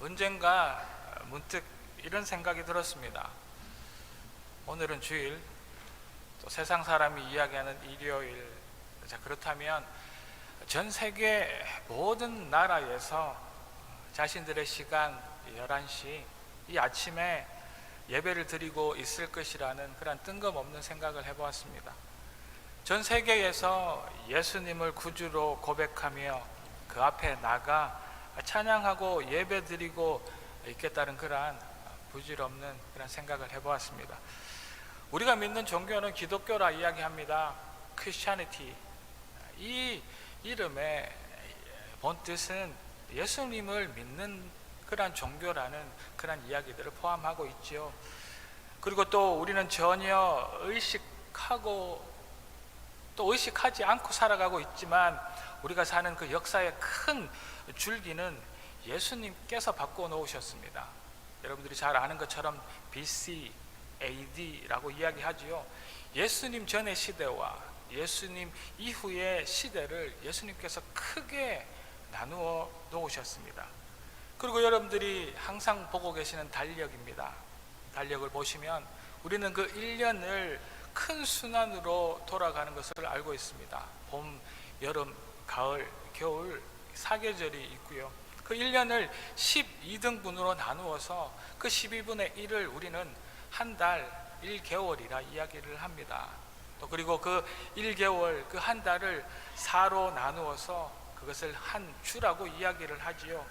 언젠가 문득 이런 생각이 들었습니다. 오늘은 주일, 또 세상 사람이 이야기하는 일요일. 자, 그렇다면 전 세계 모든 나라에서 자신들의 시간 11시 이 아침에 예배를 드리고 있을 것이라는 그런 뜬금없는 생각을 해보았습니다. 전 세계에서 예수님을 구주로 고백하며 그 앞에 나가 찬양하고 예배 드리고 있겠다는 그러한 부질없는 그런 생각을 해보았습니다. 우리가 믿는 종교는 기독교라 이야기합니다. 크리스천리티. 이 이름의 본 뜻은 예수님을 믿는 그런 종교라는 그런 이야기들을 포함하고 있죠. 그리고 또 우리는 전혀 의식하고 또 의식하지 않고 살아가고 있지만 우리가 사는 그 역사의 큰 줄기는 예수님께서 바꿔 놓으셨습니다. 여러분들이 잘 아는 것처럼 BC, AD라고 이야기하지요. 예수님 전의 시대와 예수님 이후의 시대를 예수님께서 크게 나누어 놓으셨습니다. 그리고 여러분들이 항상 보고 계시는 달력입니다. 달력을 보시면 우리는 그 1년을 큰 순환으로 돌아가는 것을 알고 있습니다. 봄, 여름, 가을, 겨울 4계절이 있고요. 그 1년을 12등분으로 나누어서 그 12분의 1을 우리는 한 달, 1개월이라 이야기를 합니다. 또 그리고 그 1개월, 그 한 달을 4로 나누어서 그것을 한 주라고 이야기를 하지요.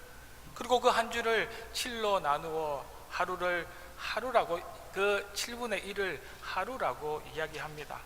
그리고 그 한 주를 7로 나누어 하루를 하루라고, 그 7분의 1을 하루라고 이야기합니다.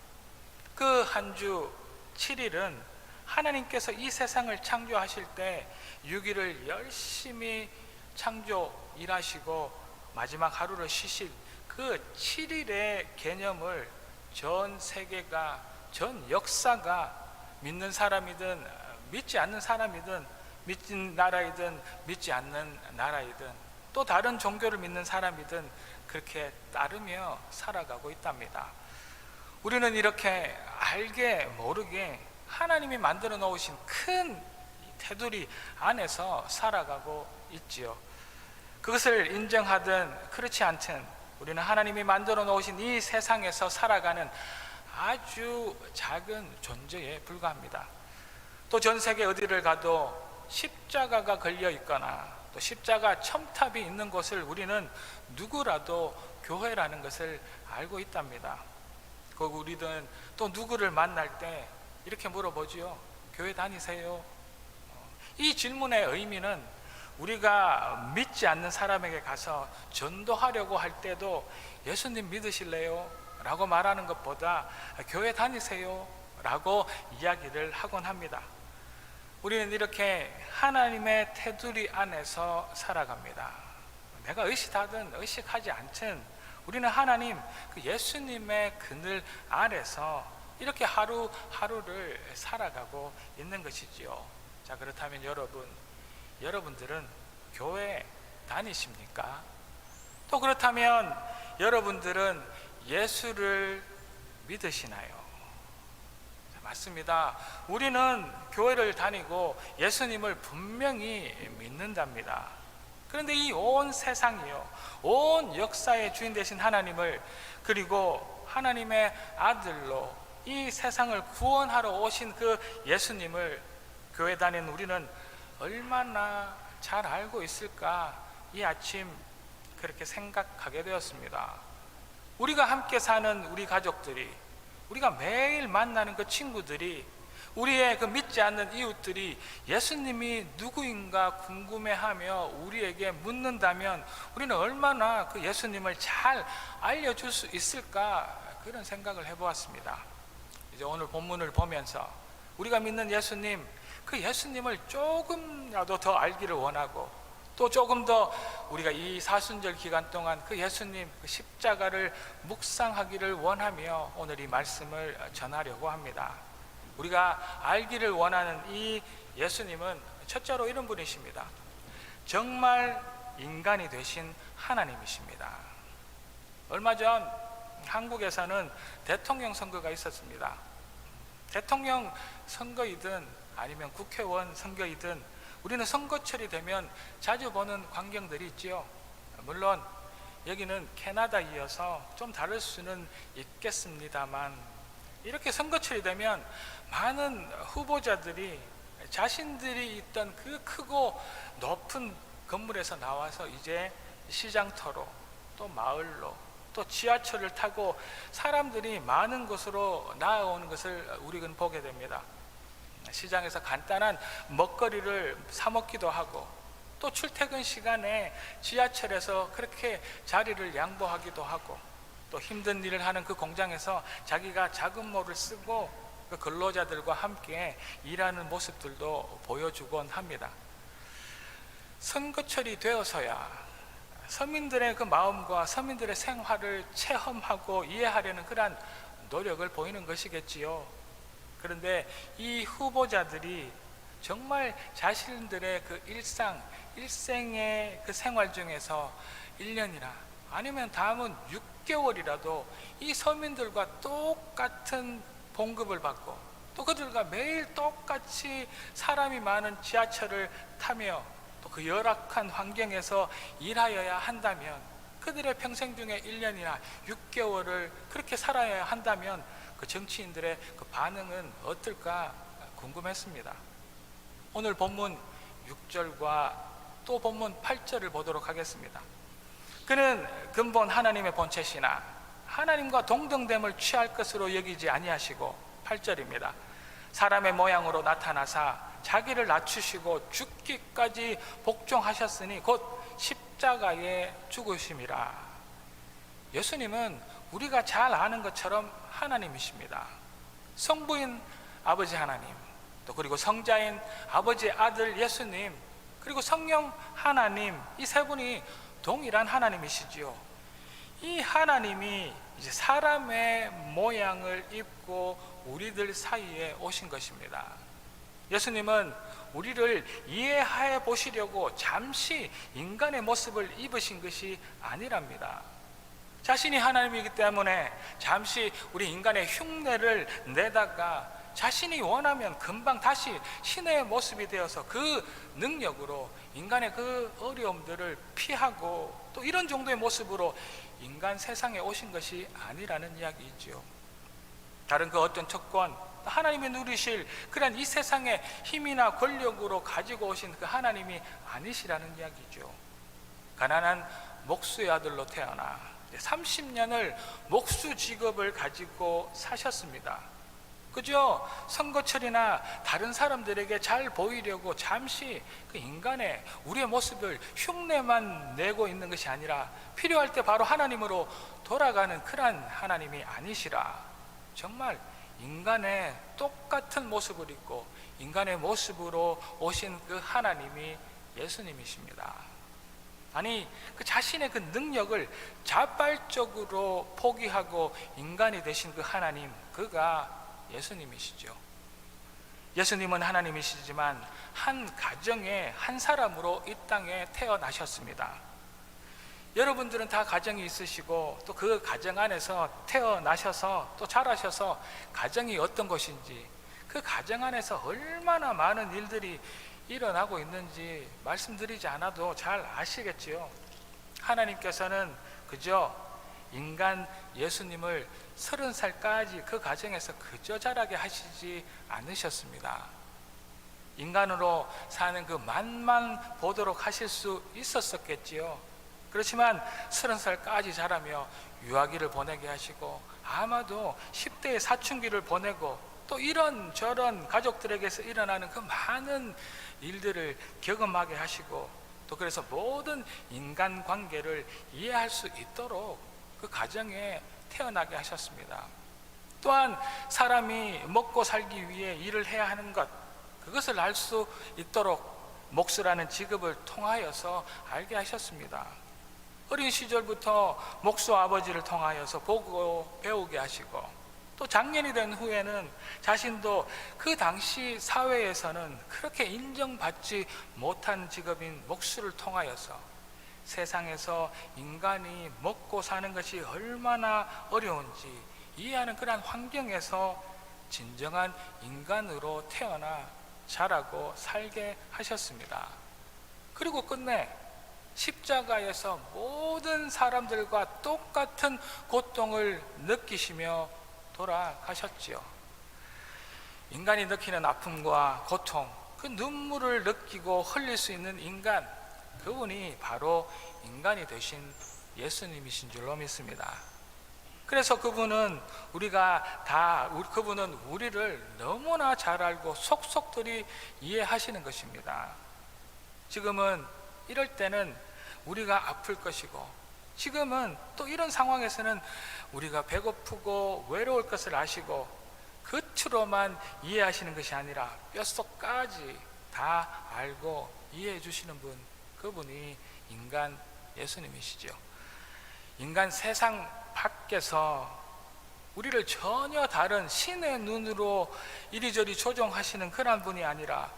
그 한 주 7일은 하나님께서 이 세상을 창조하실 때 6일을 열심히 창조 일하시고 마지막 하루를 쉬실 그 7일의 개념을 전 세계가, 전 역사가 믿는 사람이든 믿지 않는 사람이든 믿는 나라이든 믿지 않는 나라이든 또 다른 종교를 믿는 사람이든 그렇게 따르며 살아가고 있답니다. 우리는 이렇게 알게 모르게 하나님이 만들어 놓으신 큰 테두리 안에서 살아가고 있지요. 그것을 인정하든 그렇지 않든 우리는 하나님이 만들어 놓으신 이 세상에서 살아가는 아주 작은 존재에 불과합니다. 또 전 세계 어디를 가도 십자가가 걸려 있거나 또 십자가 첨탑이 있는 곳을 우리는 누구라도 교회라는 것을 알고 있답니다. 그리고 우리는 또 누구를 만날 때 이렇게 물어보지요. 교회 다니세요? 이 질문의 의미는 우리가 믿지 않는 사람에게 가서 전도하려고 할 때도 예수님 믿으실래요? 라고 말하는 것보다 교회 다니세요? 라고 이야기를 하곤 합니다. 우리는 이렇게 하나님의 테두리 안에서 살아갑니다. 내가 의식하든 의식하지 않든 우리는 하나님, 그 예수님의 그늘 아래서 이렇게 하루하루를 살아가고 있는 것이지요. 자, 그렇다면 여러분들은 교회 다니십니까? 또 그렇다면 여러분들은 예수를 믿으시나요? 자, 맞습니다. 우리는 교회를 다니고 예수님을 분명히 믿는답니다. 그런데 이 온 세상이요, 온 역사의 주인 되신 하나님을, 그리고 하나님의 아들로 이 세상을 구원하러 오신 그 예수님을 교회 다니는 우리는 얼마나 잘 알고 있을까? 이 아침 그렇게 생각하게 되었습니다. 우리가 함께 사는 우리 가족들이, 우리가 매일 만나는 그 친구들이, 우리의 그 믿지 않는 이웃들이 예수님이 누구인가 궁금해하며 우리에게 묻는다면 우리는 얼마나 그 예수님을 잘 알려줄 수 있을까? 그런 생각을 해보았습니다. 이제 오늘 본문을 보면서 우리가 믿는 예수님, 그 예수님을 조금이라도 더 알기를 원하고 또 조금 더 우리가 이 사순절 기간 동안 그 예수님 그 십자가를 묵상하기를 원하며 오늘 이 말씀을 전하려고 합니다. 우리가 알기를 원하는 이 예수님은 첫째로 이런 분이십니다. 정말 인간이 되신 하나님이십니다. 얼마 전 한국에서는 대통령 선거가 있었습니다. 대통령 선거이든 아니면 국회의원 선거이든 우리는 선거철이 되면 자주 보는 광경들이 있지요. 물론 여기는 캐나다이어서 좀 다를 수는 있겠습니다만, 이렇게 선거철이 되면 많은 후보자들이 자신들이 있던 그 크고 높은 건물에서 나와서 이제 시장터로, 또 마을로, 또 지하철을 타고 사람들이 많은 곳으로 나아오는 것을 우리는 보게 됩니다. 시장에서 간단한 먹거리를 사 먹기도 하고, 또 출퇴근 시간에 지하철에서 그렇게 자리를 양보하기도 하고, 또 힘든 일을 하는 그 공장에서 자기가 작은 모를 쓰고 그 근로자들과 함께 일하는 모습들도 보여주곤 합니다. 선거철이 되어서야 서민들의 그 마음과 서민들의 생활을 체험하고 이해하려는 그러한 노력을 보이는 것이겠지요. 그런데 이 후보자들이 정말 자신들의 그 일생의 그 생활 중에서 1년이나 아니면 다음은 6개월이라도 이 서민들과 똑같은 봉급을 받고, 또 그들과 매일 똑같이 사람이 많은 지하철을 타며 또 그 열악한 환경에서 일하여야 한다면, 그들의 평생 중에 1년이나 6개월을 그렇게 살아야 한다면 그 정치인들의 그 반응은 어떨까 궁금했습니다. 오늘 본문 6절과 또 본문 8절을 보도록 하겠습니다. 그는 근본 하나님의 본체시나 하나님과 동등됨을 취할 것으로 여기지 아니하시고, 8절입니다. 사람의 모양으로 나타나사 자기를 낮추시고 죽기까지 복종하셨으니 곧 십자가에 죽으심이라. 예수님은 우리가 잘 아는 것처럼 하나님이십니다. 성부인 아버지 하나님, 또 그리고 성자인 아버지 아들 예수님, 그리고 성령 하나님, 이 세 분이 동일한 하나님이시지요. 이 하나님이 이제 사람의 모양을 입고 우리들 사이에 오신 것입니다. 예수님은 우리를 이해해 보시려고 잠시 인간의 모습을 입으신 것이 아니랍니다. 자신이 하나님이기 때문에 잠시 우리 인간의 흉내를 내다가 자신이 원하면 금방 다시 신의 모습이 되어서 그 능력으로 인간의 그 어려움들을 피하고, 또 이런 정도의 모습으로 인간 세상에 오신 것이 아니라는 이야기이지요. 다른 그 어떤 조건, 하나님이 누리실 그런 이 세상의 힘이나 권력으로 가지고 오신 그 하나님이 아니시라는 이야기죠. 가난한 목수의 아들로 태어나 30년을 목수 직업을 가지고 사셨습니다. 그저 선거철이나 다른 사람들에게 잘 보이려고 잠시 그 인간의 우리의 모습을 흉내만 내고 있는 것이 아니라 필요할 때 바로 하나님으로 돌아가는 그러한 하나님이 아니시라. 정말 인간의 똑같은 모습을 입고 인간의 모습으로 오신 그 하나님이 예수님이십니다. 아니, 그 자신의 그 능력을 자발적으로 포기하고 인간이 되신 그 하나님, 그가 예수님이시죠. 예수님은 하나님이시지만 한 가정의 한 사람으로 이 땅에 태어나셨습니다. 여러분들은 다 가정이 있으시고, 또 그 가정 안에서 태어나셔서 또 자라셔서 가정이 어떤 것인지, 그 가정 안에서 얼마나 많은 일들이 일어나고 있는지 말씀드리지 않아도 잘 아시겠지요. 하나님께서는 그저 인간 예수님을 30살까지 그 가정에서 그저 자라게 하시지 않으셨습니다. 인간으로 사는 그 맛만 보도록 하실 수 있었겠지요. 그렇지만 30살까지 자라며 유아기를 보내게 하시고, 아마도 10대의 사춘기를 보내고, 또 이런저런 가족들에게서 일어나는 그 많은 일들을 경험하게 하시고, 또 그래서 모든 인간관계를 이해할 수 있도록 그 가정에 태어나게 하셨습니다. 또한 사람이 먹고 살기 위해 일을 해야 하는 것, 그것을 알 수 있도록 목수라는 직업을 통하여서 알게 하셨습니다. 어린 시절부터 목수 아버지를 통하여서 보고 배우게 하시고, 또 장년이 된 후에는 자신도 그 당시 사회에서는 그렇게 인정받지 못한 직업인 목수를 통하여서 세상에서 인간이 먹고 사는 것이 얼마나 어려운지 이해하는 그런 환경에서 진정한 인간으로 태어나 자라고 살게 하셨습니다. 그리고 끝내 십자가에서 모든 사람들과 똑같은 고통을 느끼시며 돌아가셨지요. 인간이 느끼는 아픔과 고통, 그 눈물을 느끼고 흘릴 수 있는 인간, 그분이 바로 인간이 되신 예수님이신 줄로 믿습니다. 그래서 그분은 그분은 우리를 너무나 잘 알고 속속들이 이해하시는 것입니다. 지금은 이럴 때는 우리가 아플 것이고, 지금은 또 이런 상황에서는 우리가 배고프고 외로울 것을 아시고, 겉으로만 이해하시는 것이 아니라 뼛속까지 다 알고 이해해 주시는 분, 그분이 인간 예수님이시죠. 인간 세상 밖에서 우리를 전혀 다른 신의 눈으로 이리저리 조종하시는 그런 분이 아니라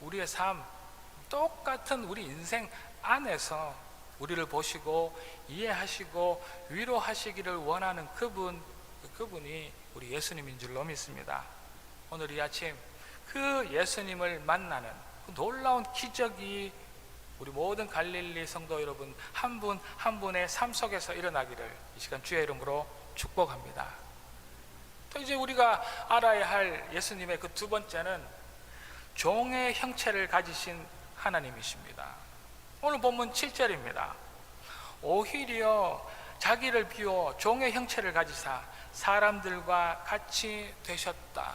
우리의 삶, 똑같은 우리 인생 안에서 우리를 보시고 이해하시고 위로하시기를 원하는 그분이 우리 예수님인 줄로 믿습니다. 오늘 이 아침 그 예수님을 만나는 그 놀라운 기적이 우리 모든 갈릴리 성도 여러분 한 분 한 분의 삶 속에서 일어나기를 이 시간 주의 이름으로 축복합니다. 또 이제 우리가 알아야 할 예수님의 그 두 번째는 종의 형체를 가지신 하나님이십니다. 오늘 본문 7절입니다. 오히려 자기를 비워 종의 형체를 가지사 사람들과 같이 되셨다.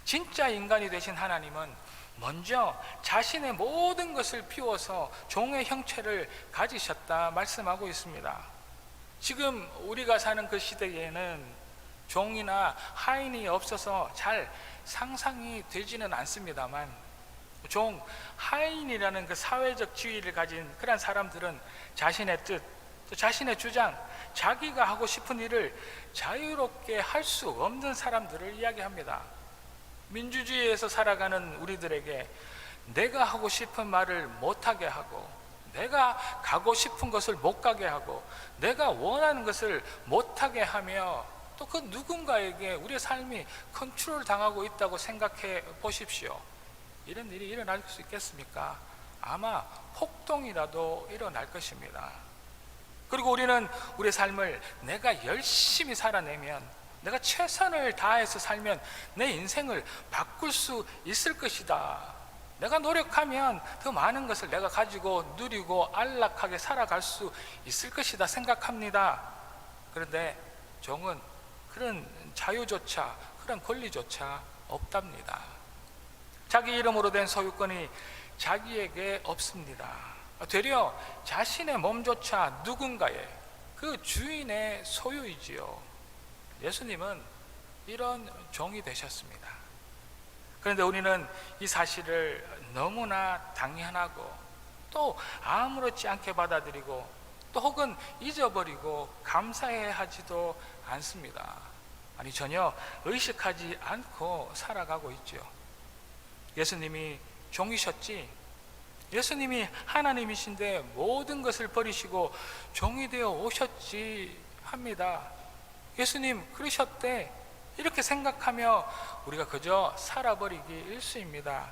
진짜 인간이 되신 하나님은 먼저 자신의 모든 것을 비워서 종의 형체를 가지셨다 말씀하고 있습니다. 지금 우리가 사는 그 시대에는 종이나 하인이 없어서 잘 상상이 되지는 않습니다만, 종, 하인이라는 그 사회적 지위를 가진 그런 사람들은 자신의 뜻, 또 자신의 주장, 자기가 하고 싶은 일을 자유롭게 할 수 없는 사람들을 이야기합니다. 민주주의에서 살아가는 우리들에게 내가 하고 싶은 말을 못하게 하고, 내가 가고 싶은 것을 못 가게 하고, 내가 원하는 것을 못하게 하며, 또 그 누군가에게 우리의 삶이 컨트롤 당하고 있다고 생각해 보십시오. 이런 일이 일어날 수 있겠습니까? 아마 폭동이라도 일어날 것입니다. 그리고 우리는 우리의 삶을 내가 열심히 살아내면, 내가 최선을 다해서 살면 내 인생을 바꿀 수 있을 것이다. 내가 노력하면 더 많은 것을 내가 가지고 누리고 안락하게 살아갈 수 있을 것이다 생각합니다. 그런데 종은 그런 자유조차, 그런 권리조차 없답니다. 자기 이름으로 된 소유권이 자기에게 없습니다. 되려 자신의 몸조차 누군가의, 그 주인의 소유이지요. 예수님은 이런 종이 되셨습니다. 그런데 우리는 이 사실을 너무나 당연하고 또 아무렇지 않게 받아들이고 또 혹은 잊어버리고 감사해 하지도 않습니다. 아니, 전혀 의식하지 않고 살아가고 있죠. 예수님이 종이셨지, 예수님이 하나님이신데 모든 것을 버리시고 종이 되어 오셨지 합니다. 예수님 그러셨대, 이렇게 생각하며 우리가 그저 살아버리기 일쑤입니다.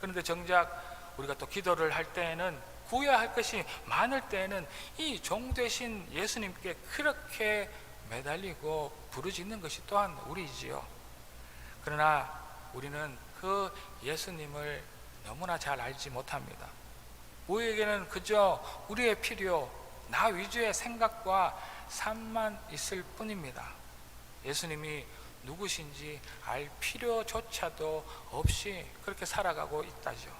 그런데 정작 우리가 또 기도를 할 때에는, 구해야 할 것이 많을 때에는 이 종 되신 예수님께 그렇게 매달리고 부르짖는 것이 또한 우리이지요. 그러나 우리는 그 예수님을 너무나 잘 알지 못합니다. 우리에게는 그저 우리의 필요, 나 위주의 생각과 삶만 있을 뿐입니다. 예수님이 누구신지 알 필요조차도 없이 그렇게 살아가고 있다죠.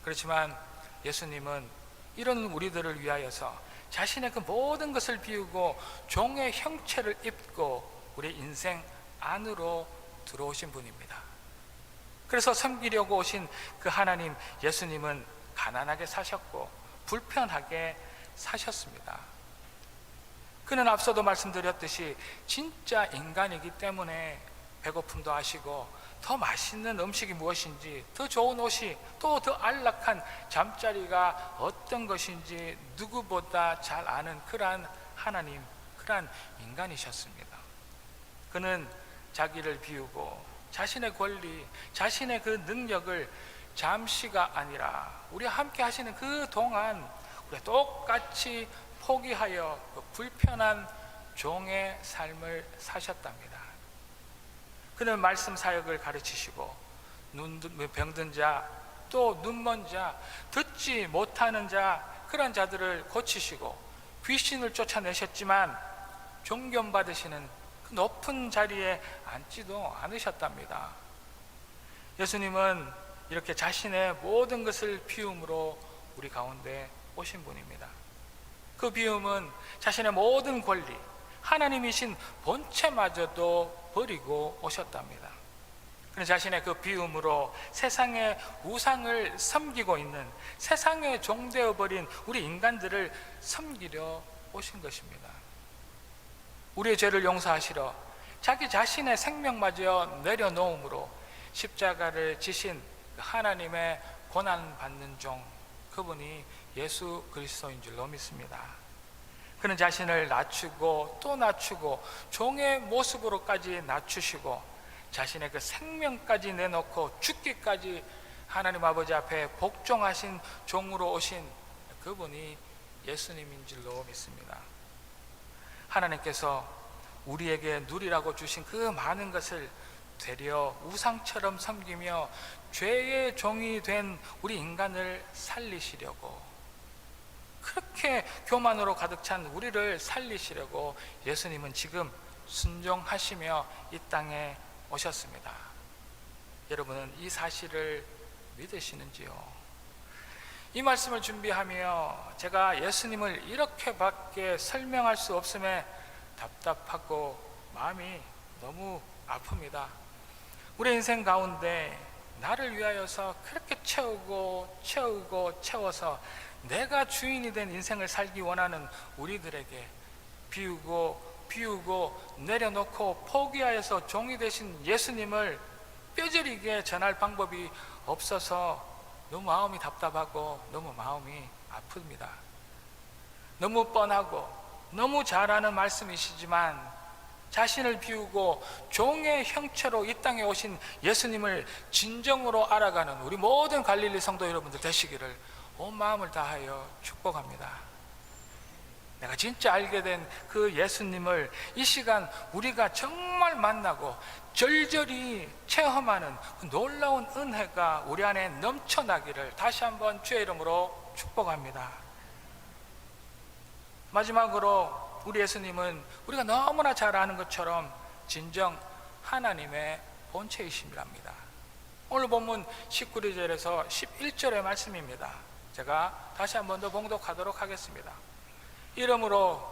그렇지만 예수님은 이런 우리들을 위하여서 자신의 그 모든 것을 비우고 종의 형체를 입고 우리 인생 안으로 들어오신 분입니다. 그래서 섬기려고 오신 그 하나님 예수님은 가난하게 사셨고 불편하게 사셨습니다. 그는 앞서도 말씀드렸듯이 진짜 인간이기 때문에 배고픔도 아시고 더 맛있는 음식이 무엇인지, 더 좋은 옷이, 또 더 안락한 잠자리가 어떤 것인지 누구보다 잘 아는 그러한 하나님, 그러한 인간이셨습니다. 그는 자기를 비우고 자신의 권리, 자신의 그 능력을 잠시가 아니라 우리와 함께 하시는 그 동안 우리가 똑같이 포기하여 그 불편한 종의 삶을 사셨답니다. 그는 말씀 사역을 가르치시고 병든 자, 또 눈먼 자, 듣지 못하는 자, 그런 자들을 고치시고 귀신을 쫓아내셨지만 존경받으시는 그 높은 자리에 앉지도 않으셨답니다. 예수님은 이렇게 자신의 모든 것을 비움으로 우리 가운데 오신 분입니다. 그 비움은 자신의 모든 권리, 하나님이신 본체마저도 버리고 오셨답니다. 그는 자신의 그 비움으로 세상의 우상을 섬기고 있는, 세상의 종되어 버린 우리 인간들을 섬기려 오신 것입니다. 우리의 죄를 용서하시러 자기 자신의 생명마저 내려놓음으로 십자가를 지신 하나님의 고난받는 종, 그분이 예수 그리스도인 줄로 믿습니다. 그는 자신을 낮추고 또 낮추고 종의 모습으로까지 낮추시고 자신의 그 생명까지 내놓고 죽기까지 하나님 아버지 앞에 복종하신 종으로 오신 그분이 예수님인 줄로 믿습니다. 하나님께서 우리에게 누리라고 주신 그 많은 것을 되려 우상처럼 섬기며 죄의 종이 된 우리 인간을 살리시려고, 그렇게 교만으로 가득 찬 우리를 살리시려고 예수님은 지금 순종하시며 이 땅에 오셨습니다. 여러분은 이 사실을 믿으시는지요? 이 말씀을 준비하며 제가 예수님을 이렇게밖에 설명할 수 없음에 답답하고 마음이 너무 아픕니다. 우리 인생 가운데 나를 위하여서 그렇게 채워서 내가 주인이 된 인생을 살기 원하는 우리들에게 비우고 내려놓고 포기하여서 종이 되신 예수님을 뼈저리게 전할 방법이 없어서 너무 마음이 답답하고 너무 마음이 아픕니다. 너무 뻔하고 너무 잘 아는 말씀이시지만 자신을 비우고 종의 형체로 이 땅에 오신 예수님을 진정으로 알아가는 우리 모든 갈릴리 성도 여러분들 되시기를 온 마음을 다하여 축복합니다. 내가 진짜 알게 된 그 예수님을 이 시간 우리가 정말 만나고 절절히 체험하는 그 놀라운 은혜가 우리 안에 넘쳐나기를 다시 한번 주의 이름으로 축복합니다. 마지막으로 우리 예수님은 우리가 너무나 잘 아는 것처럼 진정 하나님의 본체이심이랍니다. 오늘 본문 19절에서 11절의 말씀입니다. 제가 다시 한번 더 봉독하도록 하겠습니다. 이러므로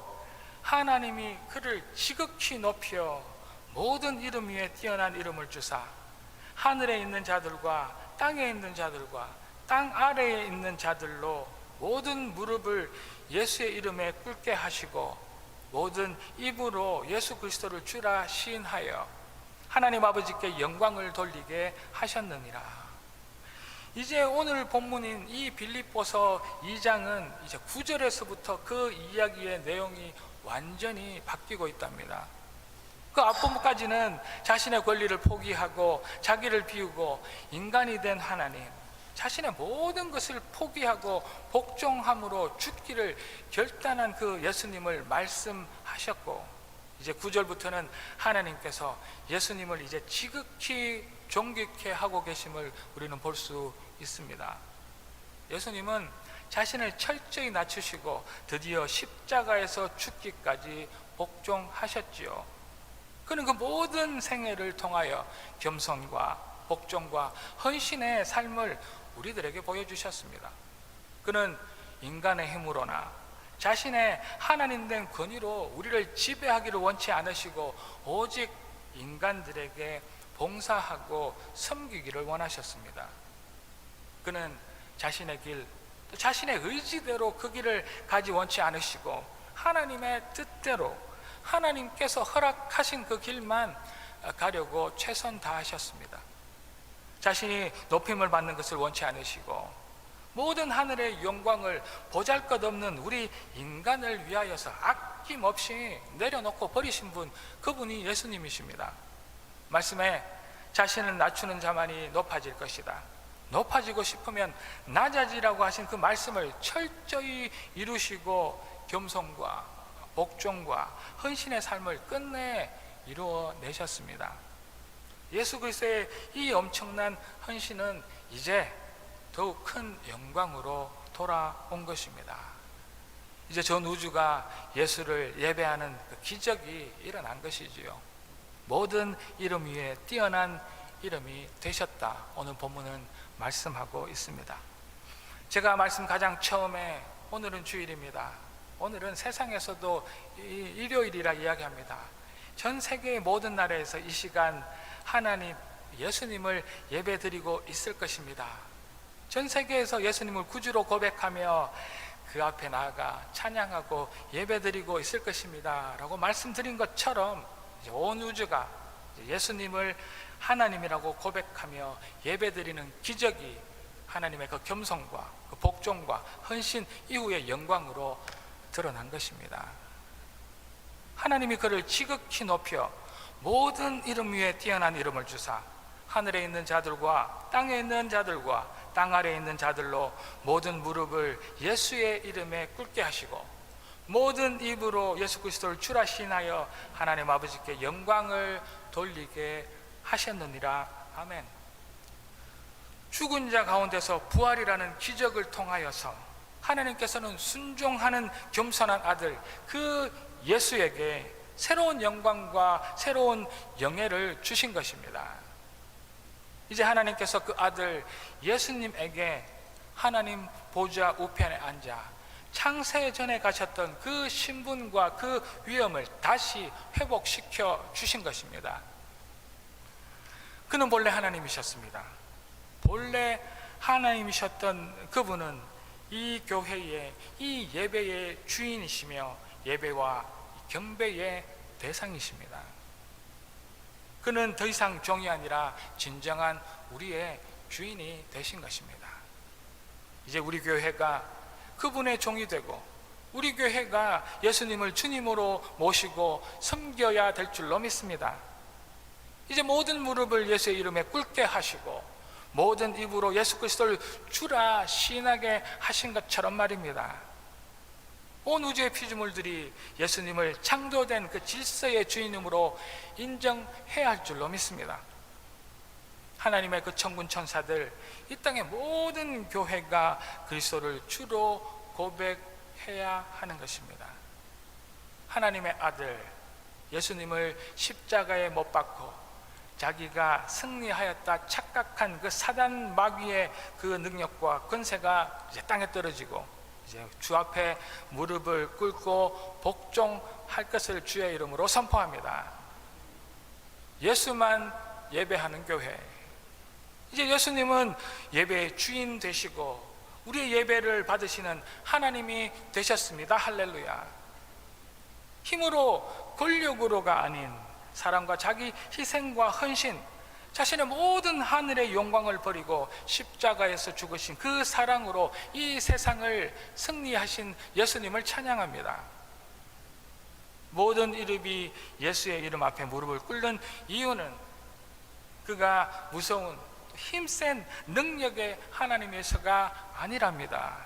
하나님이 그를 지극히 높여 모든 이름 위에 뛰어난 이름을 주사 하늘에 있는 자들과 땅에 있는 자들과 땅 아래에 있는 자들로 모든 무릎을 예수의 이름에 꿇게 하시고 모든 입으로 예수 그리스도를 주라 시인하여 하나님 아버지께 영광을 돌리게 하셨느니라. 이제 오늘 본문인 이 빌립보서 2장은 이제 9절에서부터 그 이야기의 내용이 완전히 바뀌고 있답니다. 그 앞부분까지는 자신의 권리를 포기하고 자기를 비우고 인간이 된 하나님, 자신의 모든 것을 포기하고 복종함으로 죽기를 결단한 그 예수님을 말씀하셨고, 이제 9절부터는 하나님께서 예수님을 이제 지극히 존귀케 하고 계심을 우리는 볼 수 있습니다. 예수님은 자신을 철저히 낮추시고 드디어 십자가에서 죽기까지 복종하셨지요. 그는 그 모든 생애를 통하여 겸손과 복종과 헌신의 삶을 우리들에게 보여주셨습니다. 그는 인간의 힘으로나 자신의 하나님 된 권위로 우리를 지배하기를 원치 않으시고 오직 인간들에게 봉사하고 섬기기를 원하셨습니다. 그는 자신의 길, 또 자신의 의지대로 그 길을 가지 원치 않으시고 하나님의 뜻대로 하나님께서 허락하신 그 길만 가려고 최선 다하셨습니다. 자신이 높임을 받는 것을 원치 않으시고 모든 하늘의 영광을 보잘것없는 우리 인간을 위하여서 아낌없이 내려놓고 버리신 분, 그분이 예수님이십니다. 말씀에 자신을 낮추는 자만이 높아질 것이다. 높아지고 싶으면 낮아지라고 하신 그 말씀을 철저히 이루시고 겸손과 복종과 헌신의 삶을 끝내 이루어내셨습니다. 예수 그리스도의 이 엄청난 헌신은 이제 더욱 큰 영광으로 돌아온 것입니다. 이제 전 우주가 예수를 예배하는 그 기적이 일어난 것이지요. 모든 이름 위에 뛰어난 이름이 되셨다. 오늘 본문은 말씀하고 있습니다. 제가 말씀 가장 처음에 오늘은 주일입니다. 오늘은 세상에서도 일요일이라 이야기합니다. 전 세계의 모든 나라에서 이 시간 하나님 예수님을 예배드리고 있을 것입니다. 전 세계에서 예수님을 구주로 고백하며 그 앞에 나아가 찬양하고 예배드리고 있을 것입니다 라고 말씀드린 것처럼 이제 온 우주가 예수님을 하나님이라고 고백하며 예배드리는 기적이 하나님의 그 겸손과 그 복종과 헌신 이후의 영광으로 드러난 것입니다. 하나님이 그를 지극히 높여 모든 이름 위에 뛰어난 이름을 주사 하늘에 있는 자들과 땅에 있는 자들과 땅 아래에 있는 자들로 모든 무릎을 예수의 이름에 꿇게 하시고 모든 입으로 예수 그리스도를 주라 시인하여 하나님 아버지께 영광을 돌리게 하셨느니라. 아멘. 죽은 자 가운데서 부활이라는 기적을 통하여서 하나님께서는 순종하는 겸손한 아들 그 예수에게 새로운 영광과 새로운 영예를 주신 것입니다. 이제 하나님께서 그 아들 예수님에게 하나님 보좌 우편에 앉아 창세 전에 가셨던 그 신분과 그 위엄을 다시 회복시켜 주신 것입니다. 그는 본래 하나님이셨습니다. 본래 하나님이셨던 그분은 이 교회의 이 예배의 주인이시며 예배와 경배의 대상이십니다. 그는 더 이상 종이 아니라 진정한 우리의 주인이 되신 것입니다. 이제 우리 교회가 그분의 종이 되고 우리 교회가 예수님을 주님으로 모시고 섬겨야 될 줄로 믿습니다. 이제 모든 무릎을 예수의 이름에 꿇게 하시고 모든 입으로 예수 그리스도를 주라 시인하게 하신 것처럼 말입니다. 온 우주의 피조물들이 예수님을 창조된 그 질서의 주인으로 인정해야 할 줄로 믿습니다. 하나님의 그 천군 천사들, 이 땅의 모든 교회가 그리스도를 주로 고백해야 하는 것입니다. 하나님의 아들 예수님을 십자가에 못 박고 자기가 승리하였다 착각한 그 사단 마귀의 그 능력과 권세가 이제 땅에 떨어지고 이제 주 앞에 무릎을 꿇고 복종할 것을 주의 이름으로 선포합니다. 예수만 예배하는 교회. 이제 예수님은 예배의 주인 되시고 우리의 예배를 받으시는 하나님이 되셨습니다. 할렐루야. 힘으로 권력으로가 아닌 사랑과 자기 희생과 헌신, 자신의 모든 하늘의 영광을 버리고 십자가에서 죽으신 그 사랑으로 이 세상을 승리하신 예수님을 찬양합니다. 모든 이름이 예수의 이름 앞에 무릎을 꿇는 이유는 그가 무서운 힘센 능력의 하나님에서가 아니랍니다.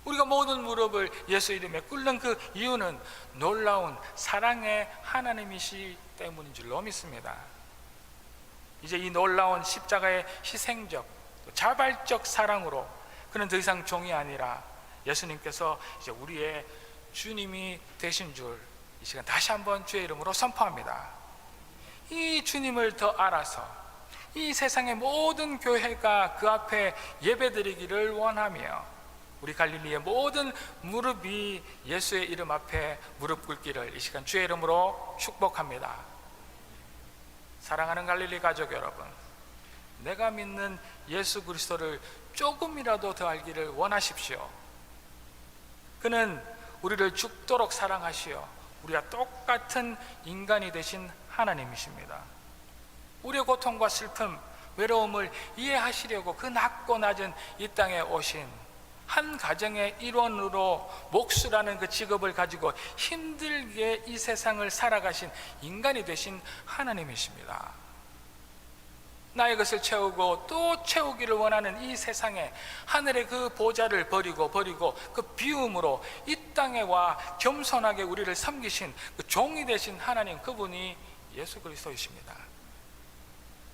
우리가 모든 무릎을 예수 이름에 꿇는 그 이유는 놀라운 사랑의 하나님이시 때문인 줄로 믿습니다. 이제 이 놀라운 십자가의 희생적, 자발적 사랑으로 그는 더 이상 종이 아니라 예수님께서 이제 우리의 주님이 되신 줄 이 시간 다시 한번 주의 이름으로 선포합니다. 이 주님을 더 알아서 이 세상의 모든 교회가 그 앞에 예배드리기를 원하며 우리 갈릴리의 모든 무릎이 예수의 이름 앞에 무릎 꿇기를 이 시간 주의 이름으로 축복합니다. 사랑하는 갈릴리 가족 여러분, 내가 믿는 예수 그리스도를 조금이라도 더 알기를 원하십시오. 그는 우리를 죽도록 사랑하시어 우리와 똑같은 인간이 되신 하나님이십니다. 우리의 고통과 슬픔, 외로움을 이해하시려고 그 낮고 낮은 이 땅에 오신 한 가정의 일원으로 목수라는 그 직업을 가지고 힘들게 이 세상을 살아가신 인간이 되신 하나님이십니다. 나의 것을 채우고 또 채우기를 원하는 이 세상에 하늘의 그 보좌를 버리고 그 비움으로 이 땅에 와 겸손하게 우리를 섬기신 그 종이 되신 하나님, 그분이 예수 그리스도이십니다.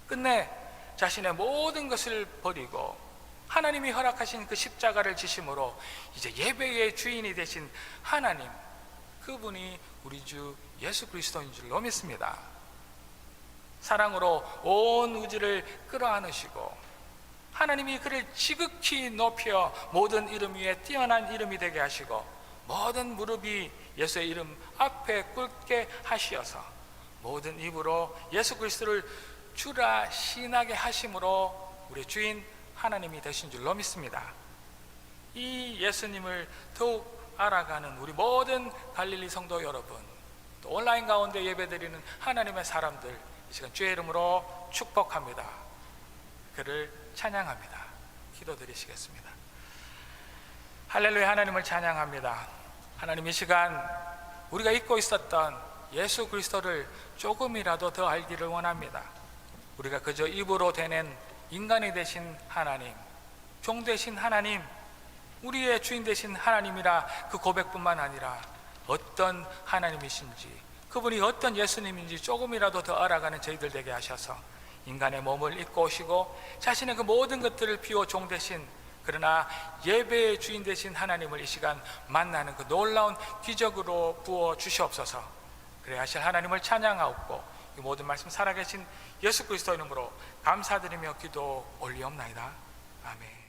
끝내 자신의 모든 것을 버리고 하나님이 허락하신 그 십자가를 지심으로 이제 예배의 주인이 되신 하나님, 그분이 우리 주 예수 그리스도인 줄로 믿습니다. 사랑으로 온 우주를 끌어안으시고 하나님이 그를 지극히 높여 모든 이름 위에 뛰어난 이름이 되게 하시고 모든 무릎이 예수의 이름 앞에 꿇게 하시어서 모든 입으로 예수 그리스도를 주라 신하게 하심으로 우리 주인 하나님이 되신 줄로 믿습니다. 이 예수님을 더욱 알아가는 우리 모든 갈릴리 성도 여러분, 또 온라인 가운데 예배드리는 하나님의 사람들, 이 시간 주의 이름으로 축복합니다. 그를 찬양합니다. 기도드리시겠습니다. 할렐루야. 하나님을 찬양합니다. 하나님, 이 시간 우리가 잊고 있었던 예수 그리스도를 조금이라도 더 알기를 원합니다. 우리가 그저 입으로 되는 인간이 되신 하나님, 종 되신 하나님, 우리의 주인 되신 하나님이라 그 고백뿐만 아니라 어떤 하나님이신지, 그분이 어떤 예수님인지 조금이라도 더 알아가는 저희들 되게 하셔서 인간의 몸을 입고 오시고 자신의 그 모든 것들을 비워 종 되신, 그러나 예배의 주인 되신 하나님을 이 시간 만나는 그 놀라운 기적으로 부어 주시옵소서. 그래 하실 하나님을 찬양하옵고 이 모든 말씀 살아계신 예수 그리스도 이름으로 감사드리며 기도 올리옵나이다. 아멘.